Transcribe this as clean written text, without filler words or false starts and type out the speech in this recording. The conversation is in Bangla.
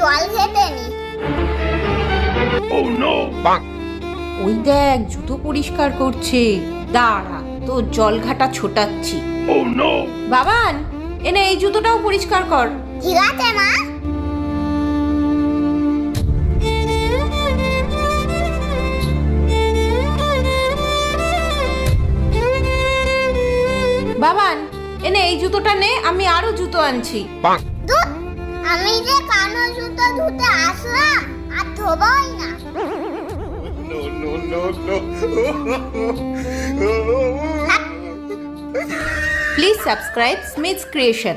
জল খেতে নি। ওই দেখ জুতো পরিষ্কার করছে, দাঁড়া তোর জল ঘাটা ছোটাচ্ছি। বাবান, এনে এই জুতোটাও পরিষ্কার কর। ঠিক আছে মা। বাবান, এনে এই জুতোটা নে, আমি আরো জুতো আনছি। ধুৎ, আমি যে কানো জুতো ধুতে আসলাম আর ধোবই না। Please subscribe Smith's Creation.